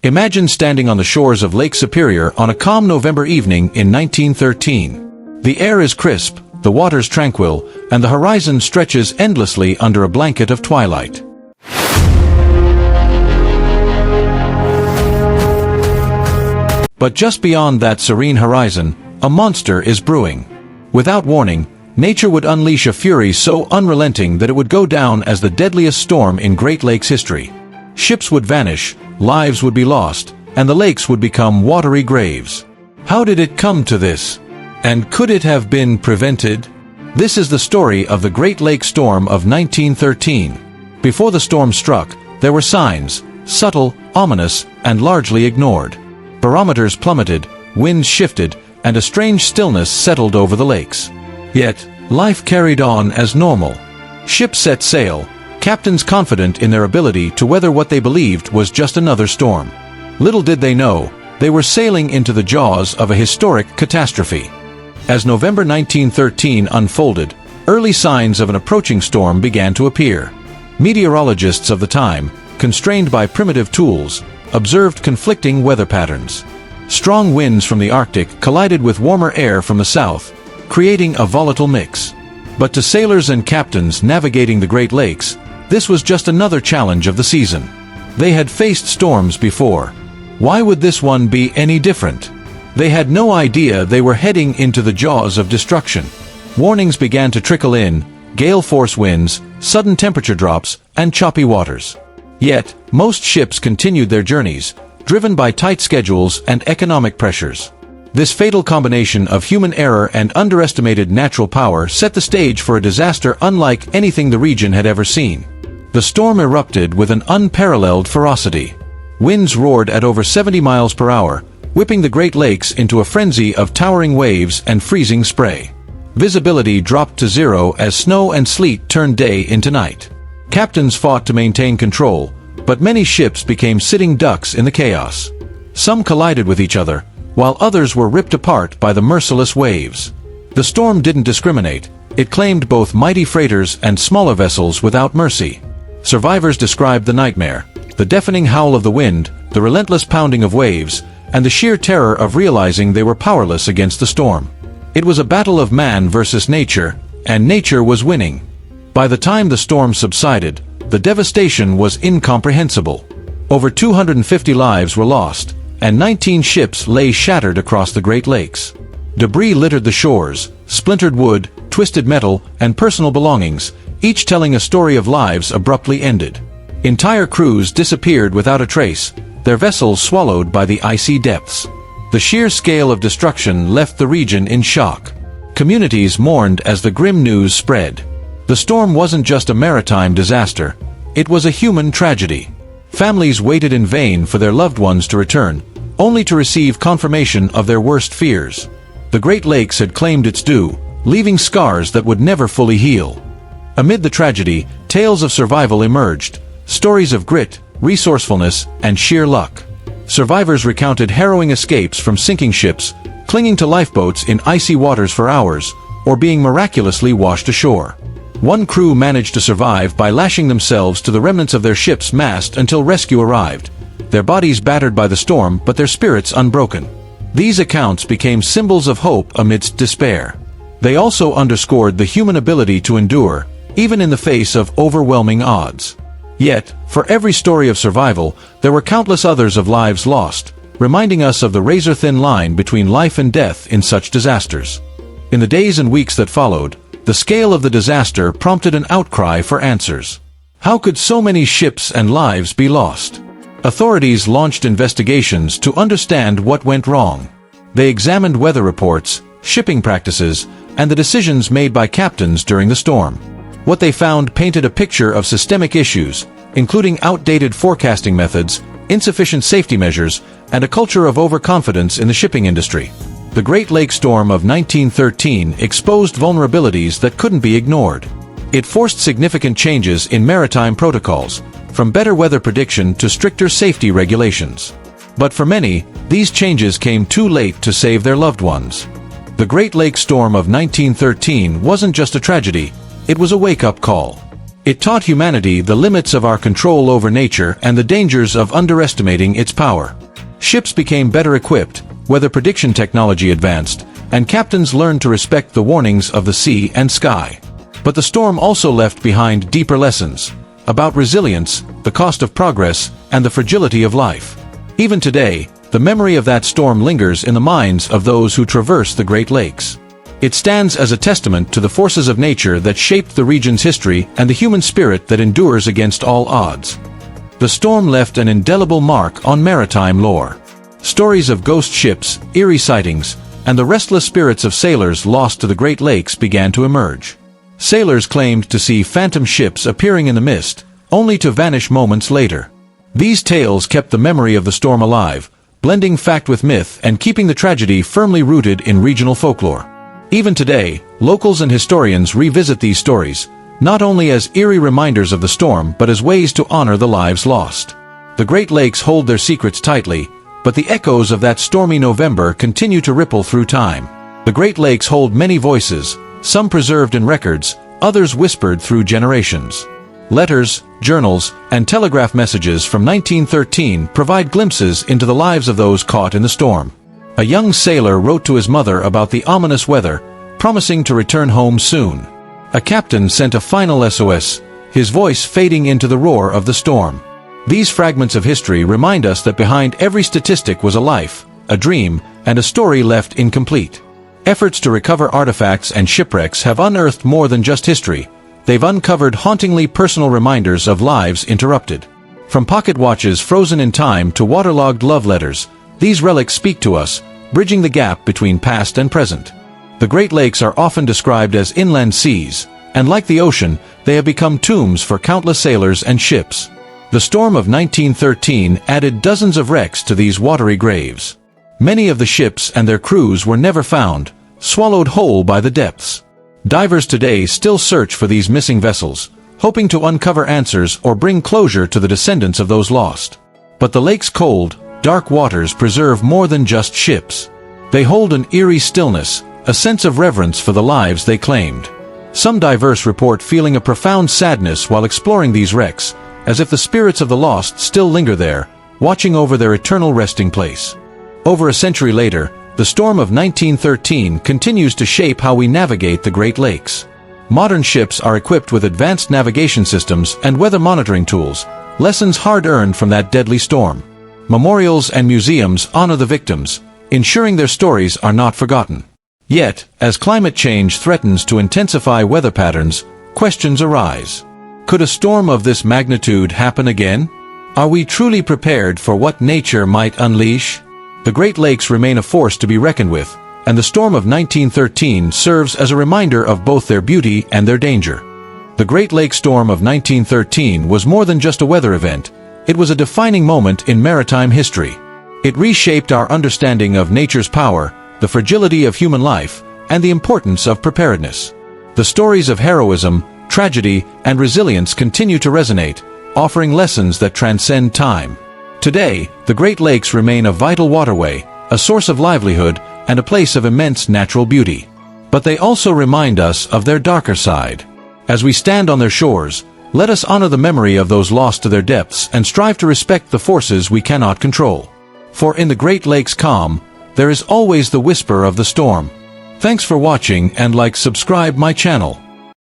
Imagine standing on the shores of Lake Superior on a calm November evening in 1913. The air is crisp, the waters tranquil, and the horizon stretches endlessly under a blanket of twilight. But just beyond that serene horizon, a monster is brewing. Without warning, nature would unleash a fury so unrelenting that it would go down as the deadliest storm in Great Lakes history. Ships would vanish, lives would be lost, and the lakes would become watery graves. How did it come to this? And could it have been prevented? This is the story of the Great Lakes Storm of 1913. Before the storm struck, there were signs, subtle, ominous, and largely ignored. Barometers plummeted, winds shifted, and a strange stillness settled over the lakes. Yet, life carried on as normal. Ships set sail, captains confident in their ability to weather what they believed was just another storm. Little did they know, they were sailing into the jaws of a historic catastrophe. As November 1913 unfolded, early signs of an approaching storm began to appear. Meteorologists of the time, constrained by primitive tools, observed conflicting weather patterns. Strong winds from the Arctic collided with warmer air from the south, creating a volatile mix. But to sailors and captains navigating the Great Lakes, this was just another challenge of the season. They had faced storms before. Why would this one be any different? They had no idea they were heading into the jaws of destruction. Warnings began to trickle in, gale-force winds, sudden temperature drops, and choppy waters. Yet, most ships continued their journeys, driven by tight schedules and economic pressures. This fatal combination of human error and underestimated natural power set the stage for a disaster unlike anything the region had ever seen. The storm erupted with an unparalleled ferocity. Winds roared at over 70 miles per hour, whipping the Great Lakes into a frenzy of towering waves and freezing spray. Visibility dropped to zero as snow and sleet turned day into night. Captains fought to maintain control, but many ships became sitting ducks in the chaos. Some collided with each other, while others were ripped apart by the merciless waves. The storm didn't discriminate. It claimed both mighty freighters and smaller vessels without mercy. Survivors described the nightmare, the deafening howl of the wind, the relentless pounding of waves, and the sheer terror of realizing they were powerless against the storm. It was a battle of man versus nature, and nature was winning. By the time the storm subsided, the devastation was incomprehensible. Over 250 lives were lost, and 19 ships lay shattered across the Great Lakes. Debris littered the shores, splintered wood, twisted metal, and personal belongings, each telling a story of lives abruptly ended. Entire crews disappeared without a trace, their vessels swallowed by the icy depths. The sheer scale of destruction left the region in shock. Communities mourned as the grim news spread. The storm wasn't just a maritime disaster, it was a human tragedy. Families waited in vain for their loved ones to return, only to receive confirmation of their worst fears. The Great Lakes had claimed its due, leaving scars that would never fully heal. Amid the tragedy, tales of survival emerged, stories of grit, resourcefulness, and sheer luck. Survivors recounted harrowing escapes from sinking ships, clinging to lifeboats in icy waters for hours, or being miraculously washed ashore. One crew managed to survive by lashing themselves to the remnants of their ship's mast until rescue arrived, their bodies battered by the storm but their spirits unbroken. These accounts became symbols of hope amidst despair. They also underscored the human ability to endure, even in the face of overwhelming odds. Yet, for every story of survival, there were countless others of lives lost, reminding us of the razor-thin line between life and death in such disasters. In the days and weeks that followed, the scale of the disaster prompted an outcry for answers. How could so many ships and lives be lost? Authorities launched investigations to understand what went wrong. They examined weather reports, shipping practices, and the decisions made by captains during the storm. What they found painted a picture of systemic issues, including outdated forecasting methods, insufficient safety measures, and a culture of overconfidence in the shipping industry. The Great Lakes Storm of 1913 exposed vulnerabilities that couldn't be ignored. It forced significant changes in maritime protocols, from better weather prediction to stricter safety regulations. But for many, these changes came too late to save their loved ones. The Great Lakes Storm of 1913 wasn't just a tragedy, it was a wake-up call. It taught humanity the limits of our control over nature and the dangers of underestimating its power. Ships became better equipped, weather prediction technology advanced, and captains learned to respect the warnings of the sea and sky. But the storm also left behind deeper lessons about resilience, the cost of progress, and the fragility of life. Even today, the memory of that storm lingers in the minds of those who traverse the Great Lakes. It stands as a testament to the forces of nature that shaped the region's history and the human spirit that endures against all odds. The storm left an indelible mark on maritime lore. Stories of ghost ships, eerie sightings, and the restless spirits of sailors lost to the Great Lakes began to emerge. Sailors claimed to see phantom ships appearing in the mist, only to vanish moments later. These tales kept the memory of the storm alive, blending fact with myth and keeping the tragedy firmly rooted in regional folklore. Even today, locals and historians revisit these stories, not only as eerie reminders of the storm but as ways to honor the lives lost. The Great Lakes hold their secrets tightly, but the echoes of that stormy November continue to ripple through time. The Great Lakes hold many voices, some preserved in records, others whispered through generations. Letters, journals, and telegraph messages from 1913 provide glimpses into the lives of those caught in the storm. A young sailor wrote to his mother about the ominous weather, promising to return home soon. A captain sent a final SOS, his voice fading into the roar of the storm. These fragments of history remind us that behind every statistic was a life, a dream, and a story left incomplete. Efforts to recover artifacts and shipwrecks have unearthed more than just history. They've uncovered hauntingly personal reminders of lives interrupted. From pocket watches frozen in time to waterlogged love letters, these relics speak to us, bridging the gap between past and present. The Great Lakes are often described as inland seas, and like the ocean, they have become tombs for countless sailors and ships. The storm of 1913 added dozens of wrecks to these watery graves. Many of the ships and their crews were never found, swallowed whole by the depths. Divers today still search for these missing vessels, hoping to uncover answers or bring closure to the descendants of those lost. But the lake's cold, dark waters preserve more than just ships. They hold an eerie stillness, a sense of reverence for the lives they claimed. Some divers report feeling a profound sadness while exploring these wrecks, as if the spirits of the lost still linger there, watching over their eternal resting place. Over a century later, the storm of 1913 continues to shape how we navigate the Great Lakes. Modern ships are equipped with advanced navigation systems and weather monitoring tools, lessons hard-earned from that deadly storm. Memorials and museums honor the victims, ensuring their stories are not forgotten. Yet, as climate change threatens to intensify weather patterns, questions arise. Could a storm of this magnitude happen again? Are we truly prepared for what nature might unleash? The Great Lakes remain a force to be reckoned with, and the storm of 1913 serves as a reminder of both their beauty and their danger. The Great Lakes storm of 1913 was more than just a weather event. It was a defining moment in maritime history. It reshaped our understanding of nature's power, the fragility of human life, and the importance of preparedness. The stories of heroism, tragedy, and resilience continue to resonate, offering lessons that transcend time. Today, the Great Lakes remain a vital waterway, a source of livelihood, and a place of immense natural beauty. But they also remind us of their darker side. As we stand on their shores, let us honor the memory of those lost to their depths and strive to respect the forces we cannot control. For in the Great Lakes calm, there is always the whisper of the storm. Thanks for watching and subscribe my channel.